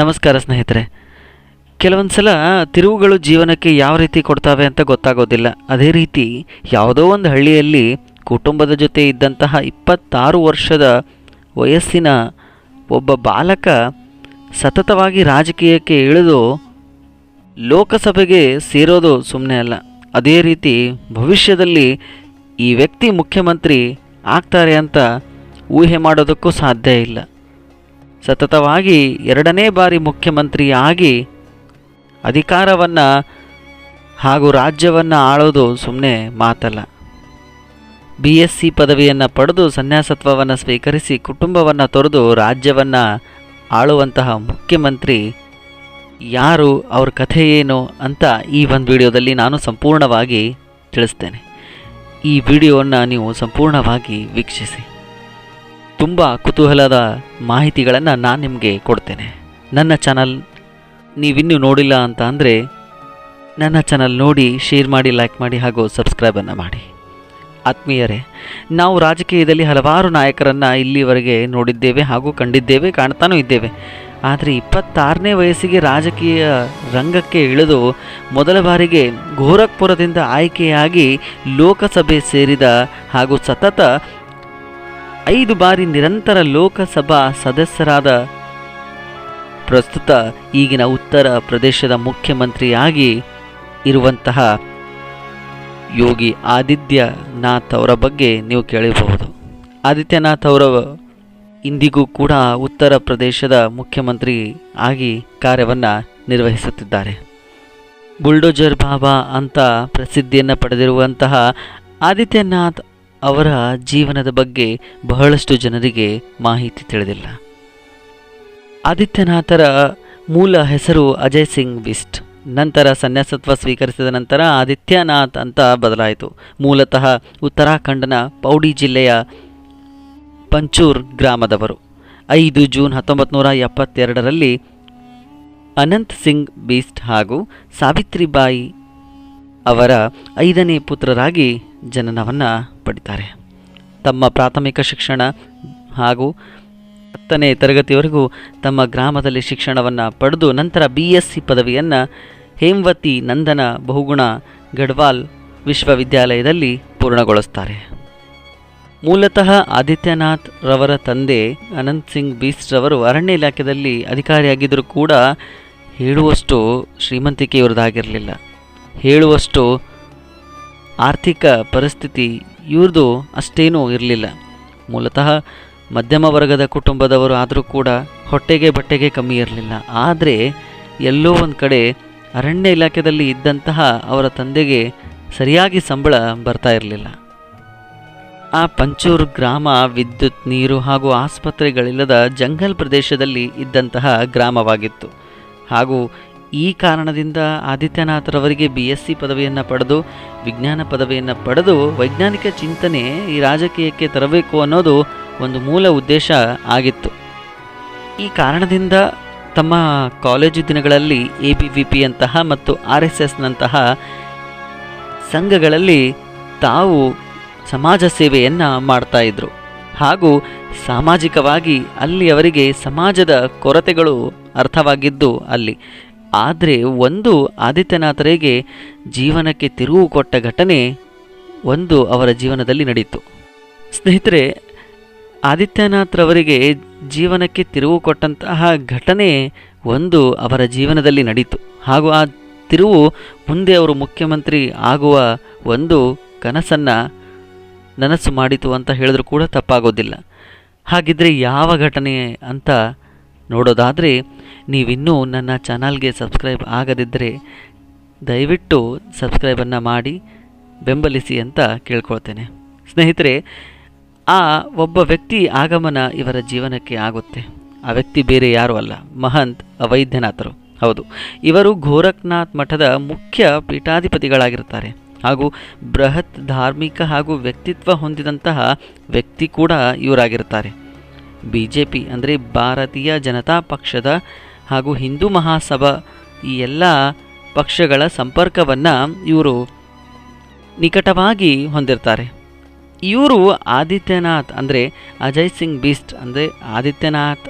ನಮಸ್ಕಾರ ಸ್ನೇಹಿತರೆ. ಕೆಲವೊಂದು ಸಲ ತಿರುವುಗಳು ಜೀವನಕ್ಕೆ ಯಾವ ರೀತಿ ಕೊಡ್ತವೆ ಅಂತ ಗೊತ್ತಾಗೋದಿಲ್ಲ. ಅದೇ ರೀತಿ ಯಾವುದೋ ಒಂದು ಹಳ್ಳಿಯಲ್ಲಿ ಕುಟುಂಬದ ಜೊತೆ ಇದ್ದಂತಹ 26 ವರ್ಷದ ವಯಸ್ಸಿನ ಒಬ್ಬ ಬಾಲಕ ಸತತವಾಗಿ ರಾಜಕೀಯಕ್ಕೆ ಇಳಿದು ಲೋಕಸಭೆಗೆ ಸೇರೋದು ಸುಮ್ಮನೆ ಅಲ್ಲ. ಅದೇ ರೀತಿ ಭವಿಷ್ಯದಲ್ಲಿ ಈ ವ್ಯಕ್ತಿ ಮುಖ್ಯಮಂತ್ರಿ ಆಗ್ತಾರೆ ಅಂತ ಊಹೆ ಮಾಡೋದಕ್ಕೂ ಸಾಧ್ಯ ಇಲ್ಲ. ಸತತವಾಗಿ 2ನೇ ಬಾರಿ ಮುಖ್ಯಮಂತ್ರಿ ಆಗಿ ಅಧಿಕಾರವನ್ನು ಹಾಗೂ ರಾಜ್ಯವನ್ನು ಆಳೋದು ಸುಮ್ಮನೆ ಮಾತಲ್ಲ. BSc ಪದವಿಯನ್ನು ಪಡೆದು ಸನ್ಯಾಸತ್ವವನ್ನು ಸ್ವೀಕರಿಸಿ ಕುಟುಂಬವನ್ನು ತೊರೆದು ರಾಜ್ಯವನ್ನು ಆಳುವಂತಹ ಮುಖ್ಯಮಂತ್ರಿ ಯಾರು, ಅವ್ರ ಕಥೆ ಏನು ಅಂತ ಈ ಒಂದು ವಿಡಿಯೋದಲ್ಲಿ ನಾನು ಸಂಪೂರ್ಣವಾಗಿ ತಿಳಿಸ್ತೇನೆ. ಈ ವಿಡಿಯೋವನ್ನು ನೀವು ಸಂಪೂರ್ಣವಾಗಿ ವೀಕ್ಷಿಸಿ. ತುಂಬ ಕುತೂಹಲದ ಮಾಹಿತಿಗಳನ್ನು ನಾನು ನಿಮಗೆ ಕೊಡ್ತೇನೆ. ನನ್ನ ಚಾನಲ್ ನೀವಿನ್ನೂ ನೋಡಿಲ್ಲ ಅಂತ ಅಂದರೆ ನನ್ನ ಚಾನಲ್ ನೋಡಿ, ಶೇರ್ ಮಾಡಿ, ಲೈಕ್ ಮಾಡಿ ಹಾಗೂ ಸಬ್ಸ್ಕ್ರೈಬನ್ನು ಮಾಡಿ. ಆತ್ಮೀಯರೇ, ನಾವು ರಾಜಕೀಯದಲ್ಲಿ ಹಲವಾರು ನಾಯಕರನ್ನು ಇಲ್ಲಿವರೆಗೆ ನೋಡಿದ್ದೇವೆ ಹಾಗೂ ಕಂಡಿದ್ದೇವೆ, ಕಾಣ್ತಾನೂ ಇದ್ದೇವೆ. ಆದರೆ 26ನೇ ವಯಸ್ಸಿಗೆ ರಾಜಕೀಯ ರಂಗಕ್ಕೆ ಇಳಿದು ಮೊದಲ ಬಾರಿಗೆ ಗೋರಖ್ಪುರದಿಂದ ಆಯ್ಕೆಯಾಗಿ ಲೋಕಸಭೆ ಸೇರಿದ ಹಾಗೂ ಸತತ 5 ಬಾರಿ ನಿರಂತರ ಲೋಕಸಭಾ ಸದಸ್ಯರಾದ ಪ್ರಸ್ತುತ ಈಗಿನ ಉತ್ತರ ಪ್ರದೇಶದ ಮುಖ್ಯಮಂತ್ರಿಯಾಗಿ ಇರುವಂತಹ ಯೋಗಿ ಆದಿತ್ಯನಾಥ್ ಅವರ ಬಗ್ಗೆ ನೀವು ಕೇಳಿರಬಹುದು. ಆದಿತ್ಯನಾಥ್ ಅವರು ಇಂದಿಗೂ ಕೂಡ ಉತ್ತರ ಪ್ರದೇಶದ ಮುಖ್ಯಮಂತ್ರಿ ಆಗಿ ಕಾರ್ಯವನ್ನು ನಿರ್ವಹಿಸುತ್ತಿದ್ದಾರೆ. ಬುಲ್ಡೋಜರ್ ಬಾಬಾ ಅಂತ ಪ್ರಸಿದ್ಧಿಯನ್ನು ಪಡೆದಿರುವಂತಹ ಆದಿತ್ಯನಾಥ್ ಅವರ ಜೀವನದ ಬಗ್ಗೆ ಬಹಳಷ್ಟು ಜನರಿಗೆ ಮಾಹಿತಿ ತಿಳಿದಿಲ್ಲ. ಆದಿತ್ಯನಾಥರ ಮೂಲ ಹೆಸರು ಅಜಯ್ ಸಿಂಗ್ ಬಿಸ್ಟ್. ನಂತರ ಸನ್ಯಾಸತ್ವ ಸ್ವೀಕರಿಸಿದ ನಂತರ ಆದಿತ್ಯನಾಥ್ ಅಂತ ಬದಲಾಯಿತು. ಮೂಲತಃ ಉತ್ತರಾಖಂಡ್ನ ಪೌಡಿ ಜಿಲ್ಲೆಯ ಪಂಚೂರ್ ಗ್ರಾಮದವರು. 5 ಜೂನ್ 1972ರಲ್ಲಿ ಅನಂತ್ ಸಿಂಗ್ ಬಿಸ್ಟ್ ಹಾಗೂ ಸಾವಿತ್ರಿಬಾಯಿ ಅವರ 5ನೇ ಪುತ್ರರಾಗಿ ಜನನವನ್ನು ಪಡಿತಾರೆ. ತಮ್ಮ ಪ್ರಾಥಮಿಕ ಶಿಕ್ಷಣ ಹಾಗೂ 10ನೇ ತರಗತಿವರೆಗೂ ತಮ್ಮ ಗ್ರಾಮದಲ್ಲಿ ಶಿಕ್ಷಣವನ್ನು ಪಡೆದು ನಂತರ BSc ಪದವಿಯನ್ನು ಹೇಮವತಿ ನಂದನ ಬಹುಗುಣ ಗಢವಾಲ್ ವಿಶ್ವವಿದ್ಯಾಲಯದಲ್ಲಿ ಪೂರ್ಣಗೊಳಿಸ್ತಾರೆ. ಮೂಲತಃ ಆದಿತ್ಯನಾಥ್ ರವರ ತಂದೆ ಅನಂತ್ ಸಿಂಗ್ ಬಿಸ್ಟ್ ರವರು ಅರಣ್ಯ ಇಲಾಖೆಯಲ್ಲಿ ಅಧಿಕಾರಿಯಾಗಿದ್ದರೂ ಕೂಡ ಹೇಳುವಷ್ಟು ಶ್ರೀಮಂತಿಕೆ ಇವ್ರದ್ದಾಗಿರಲಿಲ್ಲ. ಹೇಳುವಷ್ಟು ಆರ್ಥಿಕ ಪರಿಸ್ಥಿತಿ ಇವ್ರದ್ದು ಅಷ್ಟೇನೂ ಇರಲಿಲ್ಲ. ಮೂಲತಃ ಮಧ್ಯಮ ವರ್ಗದ ಕುಟುಂಬದವರು ಆದರೂ ಕೂಡ ಹೊಟ್ಟೆಗೆ ಬಟ್ಟೆಗೆ ಕಮ್ಮಿ ಇರಲಿಲ್ಲ. ಆದರೆ ಎಲ್ಲೋ ಒಂದು ಕಡೆ ಅರಣ್ಯ ಇಲಾಖೆಯಲ್ಲಿ ಇದ್ದಂತಹ ಅವರ ತಂದೆಗೆ ಸರಿಯಾಗಿ ಸಂಬಳ ಬರ್ತಾ ಇರಲಿಲ್ಲ. ಆ ಪಂಚೂರ್ ಗ್ರಾಮ ವಿದ್ಯುತ್, ನೀರು ಹಾಗೂ ಆಸ್ಪತ್ರೆಗಳಿಲ್ಲದ ಜಂಗಲ್ ಪ್ರದೇಶದಲ್ಲಿ ಇದ್ದಂತಹ ಗ್ರಾಮವಾಗಿತ್ತು. ಹಾಗೂ ಈ ಕಾರಣದಿಂದ ಆದಿತ್ಯನಾಥರವರಿಗೆ BSc ಪದವಿಯನ್ನು ಪಡೆದು ವಿಜ್ಞಾನ ಪದವಿಯನ್ನು ಪಡೆದು ವೈಜ್ಞಾನಿಕ ಚಿಂತನೆ ಈ ರಾಜಕೀಯಕ್ಕೆ ತರಬೇಕು ಅನ್ನೋದು ಒಂದು ಮೂಲ ಉದ್ದೇಶ ಆಗಿತ್ತು. ಈ ಕಾರಣದಿಂದ ತಮ್ಮ ಕಾಲೇಜು ದಿನಗಳಲ್ಲಿ ABVP ಅಂತಹ ಮತ್ತು RSSನಂತಹ ಸಂಘಗಳಲ್ಲಿ ತಾವು ಸಮಾಜ ಸೇವೆಯನ್ನು ಮಾಡ್ತಾಯಿದ್ರು. ಹಾಗೂ ಸಾಮಾಜಿಕವಾಗಿ ಅಲ್ಲಿ ಅವರಿಗೆ ಸಮಾಜದ ಕೊರತೆಗಳು ಅರ್ಥವಾಗಿದ್ದು ಅಲ್ಲಿ. ಆದರೆ ಒಂದು ಆದಿತ್ಯನಾಥರಿಗೆ ಜೀವನಕ್ಕೆ ತಿರುವು ಕೊಟ್ಟ ಘಟನೆ ಒಂದು ಅವರ ಜೀವನದಲ್ಲಿ ನಡೆಯಿತು. ಸ್ನೇಹಿತರೆ, ಆದಿತ್ಯನಾಥ್ರವರಿಗೆ ಜೀವನಕ್ಕೆ ತಿರುವು ಕೊಟ್ಟಂತಹ ಘಟನೆ ಒಂದು ಅವರ ಜೀವನದಲ್ಲಿ ನಡೆಯಿತು. ಹಾಗೂ ಆ ತಿರುವು ಮುಂದೆ ಅವರು ಮುಖ್ಯಮಂತ್ರಿ ಆಗುವ ಒಂದು ಕನಸನ್ನು ನನಸು ಮಾಡಿತು ಅಂತ ಹೇಳಿದ್ರೂ ಕೂಡ ತಪ್ಪಾಗೋದಿಲ್ಲ. ಹಾಗಿದ್ರೆ ಯಾವ ಘಟನೆ ಅಂತ ನೋಡೋದಾದರೆ, ನೀವಿನ್ನೂ ನನ್ನ ಚಾನಲ್ಗೆ ಸಬ್ಸ್ಕ್ರೈಬ್ ಆಗದಿದ್ದರೆ ದಯವಿಟ್ಟು ಸಬ್ಸ್ಕ್ರೈಬನ್ನು ಮಾಡಿ ಬೆಂಬಲಿಸಿ ಅಂತ ಕೇಳ್ಕೊಳ್ತೇನೆ. ಸ್ನೇಹಿತರೆ, ಆ ಒಬ್ಬ ವ್ಯಕ್ತಿ ಆಗಮನ ಇವರ ಜೀವನಕ್ಕೆ ಆಗುತ್ತೆ. ಆ ವ್ಯಕ್ತಿ ಬೇರೆ ಯಾರೂ ಅಲ್ಲ, ಮಹಂತ್ ಅವೈದ್ಯನಾಥರು. ಹೌದು, ಇವರು ಗೋರಖ್ನಾಥ್ ಮಠದ ಮುಖ್ಯ ಪೀಠಾಧಿಪತಿಗಳಾಗಿರ್ತಾರೆ. ಹಾಗೂ ಬೃಹತ್ ಧಾರ್ಮಿಕ ಹಾಗೂ ವ್ಯಕ್ತಿತ್ವ ಹೊಂದಿದಂತಹ ವ್ಯಕ್ತಿ ಕೂಡ ಇವರಾಗಿರ್ತಾರೆ. BJP ಅಂದರೆ ಭಾರತೀಯ ಜನತಾ ಪಕ್ಷದ ಹಾಗೂ ಹಿಂದೂ ಮಹಾಸಭಾ ಈ ಎಲ್ಲ ಪಕ್ಷಗಳ ಸಂಪರ್ಕವನ್ನು ಇವರು ನಿಕಟವಾಗಿ ಹೊಂದಿರ್ತಾರೆ. ಇವರು ಆದಿತ್ಯನಾಥ್ ಅಂದರೆ ಅಜಯ್ ಸಿಂಗ್ ಬಿಸ್ಟ್ ಅಂದರೆ ಆದಿತ್ಯನಾಥ್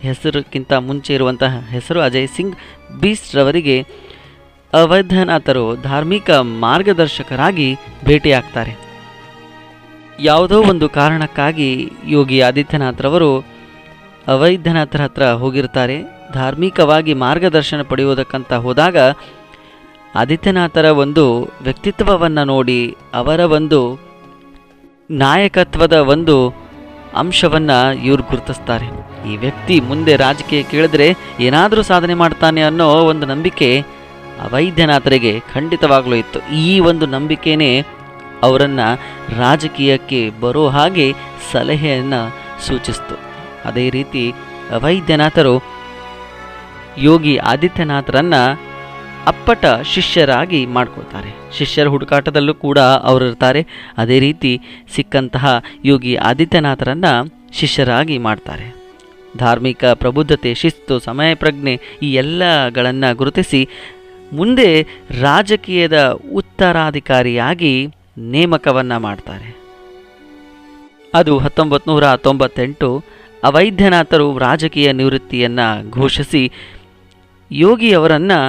ಹೆಸರುಕ್ಕಿಂತ ಮುಂಚೆ ಇರುವಂತಹ ಹೆಸರು ಅಜಯ್ ಸಿಂಗ್ ಬಿಸ್ಟ್ ರವರಿಗೆ ಅವೈದ್ಯನಾಥರು ಧಾರ್ಮಿಕ ಮಾರ್ಗದರ್ಶಕರಾಗಿ ಭೇಟಿಯಾಗ್ತಾರೆ. ಯಾವುದೋ ಒಂದು ಕಾರಣಕ್ಕಾಗಿ ಯೋಗಿ ಆದಿತ್ಯನಾಥ್ರವರು ಅವೈದ್ಯನಾಥರ ಹತ್ರ ಹೋಗಿರ್ತಾರೆ. ಧಾರ್ಮಿಕವಾಗಿ ಮಾರ್ಗದರ್ಶನ ಪಡೆಯುವುದಕ್ಕಂತ ಹೋದಾಗ ಆದಿತ್ಯನಾಥರ ಒಂದು ವ್ಯಕ್ತಿತ್ವವನ್ನು ನೋಡಿ ಅವರ ಒಂದು ನಾಯಕತ್ವದ ಒಂದು ಅಂಶವನ್ನು ಇವರು ಗುರುತಿಸ್ತಾರೆ. ಈ ವ್ಯಕ್ತಿ ಮುಂದೆ ರಾಜಕೀಯ ಕೇಳಿದ್ರೆ ಏನಾದರೂ ಸಾಧನೆ ಮಾಡ್ತಾನೆ ಅನ್ನೋ ಒಂದು ನಂಬಿಕೆ ಅವೈದ್ಯನಾಥರಿಗೆ ಖಂಡಿತವಾಗ್ಲೂ ಇತ್ತು. ಈ ಒಂದು ನಂಬಿಕೆನೇ ಅವರನ್ನು ರಾಜಕೀಯಕ್ಕೆ ಬರೋ ಹಾಗೆ ಸಲಹೆಯನ್ನು ಸೂಚಿಸ್ತು. ಅದೇ ರೀತಿ ಅವೈದ್ಯನಾಥರು ಯೋಗಿ ಆದಿತ್ಯನಾಥರನ್ನು ಅಪ್ಪಟ ಶಿಷ್ಯರಾಗಿ ಮಾಡ್ಕೊಳ್ತಾರೆ. ಶಿಷ್ಯರ ಹುಡುಕಾಟದಲ್ಲೂ ಕೂಡ ಅವರಿರ್ತಾರೆ. ಅದೇ ರೀತಿ ಸಿಕ್ಕಂತಹ ಯೋಗಿ ಆದಿತ್ಯನಾಥರನ್ನು ಶಿಷ್ಯರಾಗಿ ಮಾಡ್ತಾರೆ. ಧಾರ್ಮಿಕ ಪ್ರಬುದ್ಧತೆ, ಶಿಸ್ತು, ಸಮಯ ಪ್ರಜ್ಞೆ ಈ ಎಲ್ಲಗಳನ್ನು ಗುರುತಿಸಿ ಮುಂದೆ ರಾಜಕೀಯದ ಉತ್ತರಾಧಿಕಾರಿಯಾಗಿ ನೇಮಕವನ್ನು ಮಾಡ್ತಾರೆ. ಅದು 1998 ಅವೈದ್ಯನಾಥರು ರಾಜಕೀಯ ನಿವೃತ್ತಿಯನ್ನು ಘೋಷಿಸಿ ಯೋಗಿಯವರನ್ನು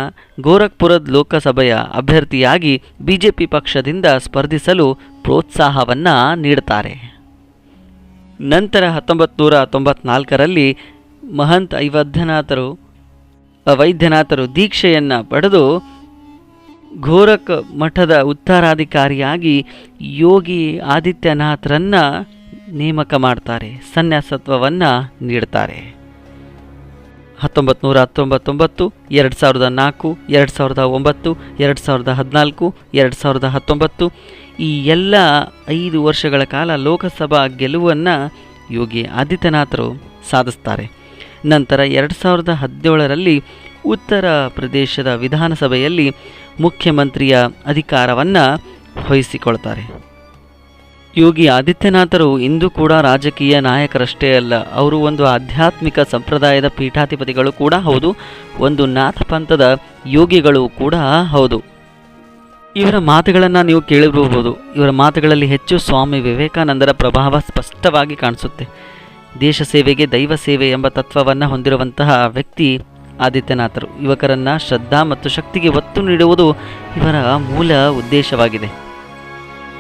ಗೋರಖ್ಪುರದ ಲೋಕಸಭೆಯ ಅಭ್ಯರ್ಥಿಯಾಗಿ ಬಿಜೆಪಿ ಪಕ್ಷದಿಂದ ಸ್ಪರ್ಧಿಸಲು ಪ್ರೋತ್ಸಾಹವನ್ನು ನೀಡುತ್ತಾರೆ. ನಂತರ 1994ರಲ್ಲಿ ಮಹಂತ್ ಅವೈದ್ಯನಾಥರು ದೀಕ್ಷೆಯನ್ನು ಪಡೆದು ಗೋರಖ್ ಮಠದ ಉತ್ತರಾಧಿಕಾರಿಯಾಗಿ ಯೋಗಿ ಆದಿತ್ಯನಾಥರನ್ನು ನೇಮಕ ಮಾಡ್ತಾರೆ, ಸನ್ಯಾಸತ್ವವನ್ನು ನೀಡ್ತಾರೆ. 1999, 2004, 2009, 2014, 2019 ಈ ಎಲ್ಲ 5 ವರ್ಷಗಳ ಕಾಲ ಲೋಕಸಭಾ ಗೆಲುವನ್ನು ಯೋಗಿ ಆದಿತ್ಯನಾಥರು ಸಾಧಿಸ್ತಾರೆ. ನಂತರ 2017ರಲ್ಲಿ ಉತ್ತರ ಪ್ರದೇಶದ ವಿಧಾನಸಭೆಯಲ್ಲಿ ಮುಖ್ಯಮಂತ್ರಿಯ ಅಧಿಕಾರವನ್ನು ವಹಿಸಿಕೊಳ್ತಾರೆ. ಯೋಗಿ ಆದಿತ್ಯನಾಥರು ಇಂದು ಕೂಡ ರಾಜಕೀಯ ನಾಯಕರಷ್ಟೇ ಅಲ್ಲ, ಅವರು ಒಂದು ಆಧ್ಯಾತ್ಮಿಕ ಸಂಪ್ರದಾಯದ ಪೀಠಾಧಿಪತಿಗಳು ಕೂಡ ಹೌದು, ಒಂದು ನಾಥ ಪಂಥದ ಯೋಗಿಗಳು ಕೂಡ ಹೌದು. ಇವರ ಮಾತುಗಳನ್ನು ನೀವು ಕೇಳಿರಬಹುದು. ಇವರ ಮಾತುಗಳಲ್ಲಿ ಹೆಚ್ಚು ಸ್ವಾಮಿ ವಿವೇಕಾನಂದರ ಪ್ರಭಾವ ಸ್ಪಷ್ಟವಾಗಿ ಕಾಣಿಸುತ್ತೆ. ದೇಶ ಸೇವೆಗೆ ದೈವ ಸೇವೆ ಎಂಬ ತತ್ವವನ್ನು ಹೊಂದಿರುವಂತಹ ವ್ಯಕ್ತಿ ಆದಿತ್ಯನಾಥರು. ಯುವಕರನ್ನು ಶ್ರದ್ಧಾ ಮತ್ತು ಶಕ್ತಿಗೆ ಒತ್ತು ನೀಡುವುದು ಇವರ ಮೂಲ ಉದ್ದೇಶವಾಗಿದೆ.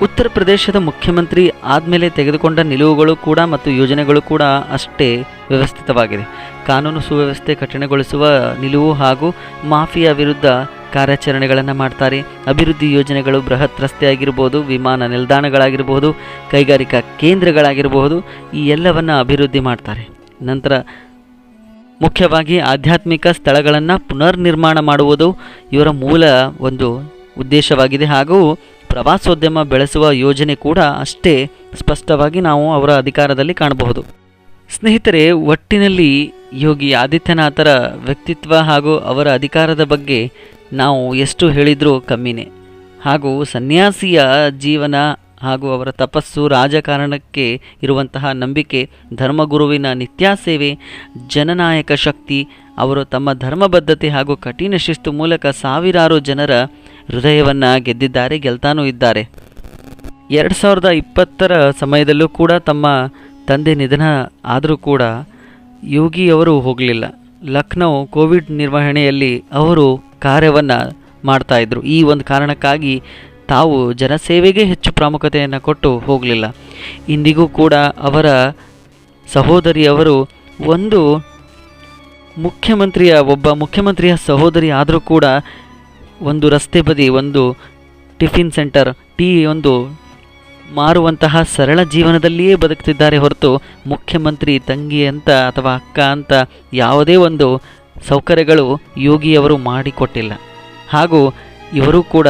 ಉತ್ತರ ಪ್ರದೇಶದ ಮುಖ್ಯಮಂತ್ರಿ ಆದಮೇಲೆ ತೆಗೆದುಕೊಂಡ ನಿಲುವುಗಳು ಕೂಡ ಮತ್ತು ಯೋಜನೆಗಳು ಕೂಡ ಅಷ್ಟೇ ವ್ಯವಸ್ಥಿತವಾಗಿದೆ. ಕಾನೂನು ಸುವ್ಯವಸ್ಥೆ ಕಠಿಣಗೊಳಿಸುವ ನಿಲುವು ಹಾಗೂ ಮಾಫಿಯಾ ವಿರುದ್ಧ ಕಾರ್ಯಾಚರಣೆಗಳನ್ನು ಮಾಡ್ತಾರೆ. ಅಭಿವೃದ್ಧಿ ಯೋಜನೆಗಳು ಬೃಹತ್ ರಸ್ತೆ ಆಗಿರ್ಬೋದು, ವಿಮಾನ ನಿಲ್ದಾಣಗಳಾಗಿರ್ಬೋದು, ಕೈಗಾರಿಕಾ ಕೇಂದ್ರಗಳಾಗಿರಬಹುದು, ಈ ಎಲ್ಲವನ್ನು ಅಭಿವೃದ್ಧಿ ಮಾಡ್ತಾರೆ. ನಂತರ ಮುಖ್ಯವಾಗಿ ಆಧ್ಯಾತ್ಮಿಕ ಸ್ಥಳಗಳನ್ನು ಪುನರ್ ನಿರ್ಮಾಣ ಮಾಡುವುದು ಇವರ ಮೂಲ ಒಂದು ಉದ್ದೇಶವಾಗಿದೆ. ಹಾಗೂ ಪ್ರವಾಸೋದ್ಯಮ ಬೆಳೆಸುವ ಯೋಜನೆ ಕೂಡ ಅಷ್ಟೇ ಸ್ಪಷ್ಟವಾಗಿ ನಾವು ಅವರ ಅಧಿಕಾರದಲ್ಲಿ ಕಾಣಬಹುದು. ಸ್ನೇಹಿತರೆ, ಒಟ್ಟಿನಲ್ಲಿ ಯೋಗಿ ಆದಿತ್ಯನಾಥರ ವ್ಯಕ್ತಿತ್ವ ಹಾಗೂ ಅವರ ಅಧಿಕಾರದ ಬಗ್ಗೆ ನಾವು ಎಷ್ಟು ಹೇಳಿದರೂ ಕಮ್ಮಿನೇ. ಹಾಗೂ ಸನ್ಯಾಸಿಯ ಜೀವನ ಹಾಗೂ ಅವರ ತಪಸ್ಸು, ರಾಜಕಾರಣಕ್ಕೆ ಇರುವಂತಹ ನಂಬಿಕೆ, ಧರ್ಮಗುರುವಿನ ನಿತ್ಯಾಸೇವೆ, ಜನನಾಯಕ ಶಕ್ತಿ, ಅವರು ತಮ್ಮ ಧರ್ಮಬದ್ಧತೆ ಹಾಗೂ ಕಠಿಣ ಶಿಸ್ತು ಮೂಲಕ ಸಾವಿರಾರು ಜನರ ಹೃದಯವನ್ನು ಗೆದ್ದಿದ್ದಾರೆ, ಗೆಲ್ತಾನೂ ಇದ್ದಾರೆ. 2020ರ ಸಮಯದಲ್ಲೂ ಕೂಡ ತಮ್ಮ ತಂದೆ ನಿಧನ ಆದರೂ ಕೂಡ ಯೋಗಿಯವರು ಹೋಗಲಿಲ್ಲ. ಲಕ್ನೋ ಕೋವಿಡ್ ನಿರ್ವಹಣೆಯಲ್ಲಿ ಅವರು ಕಾರ್ಯವನ್ನು ಮಾಡ್ತಾಯಿದ್ರು. ಈ ಒಂದು ಕಾರಣಕ್ಕಾಗಿ ತಾವು ಜನಸೇವೆಗೆ ಹೆಚ್ಚು ಪ್ರಾಮುಖ್ಯತೆಯನ್ನು ಕೊಟ್ಟು ಹೋಗಲಿಲ್ಲ. ಇಂದಿಗೂ ಕೂಡ ಅವರ ಸಹೋದರಿಯವರು ಒಬ್ಬ ಮುಖ್ಯಮಂತ್ರಿಯ ಸಹೋದರಿ ಆದರೂ ಕೂಡ ಒಂದು ರಸ್ತೆ ಬದಿ ಒಂದು ಟಿಫಿನ್ ಸೆಂಟರ್, ಒಂದು ಮಾರುವಂತಹ ಸರಳ ಜೀವನದಲ್ಲಿಯೇ ಬದುಕ್ತಿದ್ದಾರೆ ಹೊರತು ಮುಖ್ಯಮಂತ್ರಿ ತಂಗಿ ಅಂತ ಅಥವಾ ಅಕ್ಕ ಅಂತ ಯಾವುದೇ ಒಂದು ಸೌಕರ್ಯಗಳು ಯೋಗಿಯವರು ಮಾಡಿಕೊಟ್ಟಿಲ್ಲ. ಹಾಗೂ ಇವರು ಕೂಡ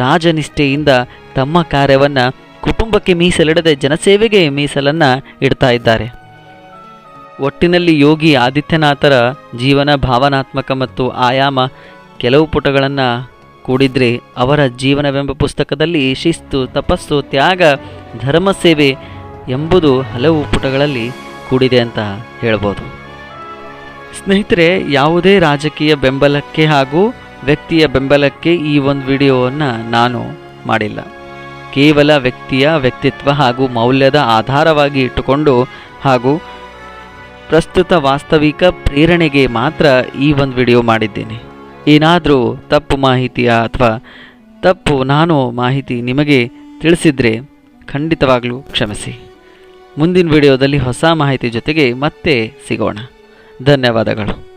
ರಾಜನಿಷ್ಠೆಯಿಂದ ತಮ್ಮ ಕಾರ್ಯವನ್ನು ಕುಟುಂಬಕ್ಕೆ ಮೀಸಲಿಡದೆ ಜನಸೇವೆಗೆ ಮೀಸಲನ್ನು ಇಡ್ತಾ ಇದ್ದಾರೆ. ಒಟ್ಟಿನಲ್ಲಿ ಯೋಗಿ ಆದಿತ್ಯನಾಥರ ಜೀವನ ಭಾವನಾತ್ಮಕ ಮತ್ತು ಆಯಾಮ ಕೆಲವು ಪುಟಗಳನ್ನು ಕೂಡಿದ್ರೆ ಅವರ ಜೀವನವೆಂಬ ಪುಸ್ತಕದಲ್ಲಿ ಶಿಸ್ತು, ತಪಸ್ಸು, ತ್ಯಾಗ, ಧರ್ಮಸೇವೆ ಎಂಬುದು ಹಲವು ಪುಟಗಳಲ್ಲಿ ಕೂಡಿದೆ ಅಂತ ಹೇಳ್ಬೋದು. ಸ್ನೇಹಿತರೆ, ಯಾವುದೇ ರಾಜಕೀಯ ಬೆಂಬಲಕ್ಕೆ ಹಾಗೂ ವ್ಯಕ್ತಿಯ ಬೆಂಬಲಕ್ಕೆ ಈ ಒಂದು ವಿಡಿಯೋವನ್ನು ನಾನು ಮಾಡಿಲ್ಲ. ಕೇವಲ ವ್ಯಕ್ತಿಯ ವ್ಯಕ್ತಿತ್ವ ಹಾಗೂ ಮೌಲ್ಯದ ಆಧಾರವಾಗಿ ಇಟ್ಟುಕೊಂಡು ಹಾಗೂ ಪ್ರಸ್ತುತ ವಾಸ್ತವಿಕ ಪ್ರೇರಣೆಗೆ ಮಾತ್ರ ಈ ಒಂದು ವಿಡಿಯೋ ಮಾಡಿದ್ದೇನೆ. ಏನಾದರೂ ತಪ್ಪು ಮಾಹಿತಿಯ ಅಥವಾ ತಪ್ಪು ಮಾಹಿತಿ ನಿಮಗೆ ತಿಳಿಸಿದರೆ ಖಂಡಿತವಾಗ್ಲೂ ಕ್ಷಮಿಸಿ. ಮುಂದಿನ ವಿಡಿಯೋದಲ್ಲಿ ಹೊಸ ಮಾಹಿತಿ ಜೊತೆಗೆ ಮತ್ತೆ ಸಿಗೋಣ. ಧನ್ಯವಾದಗಳು.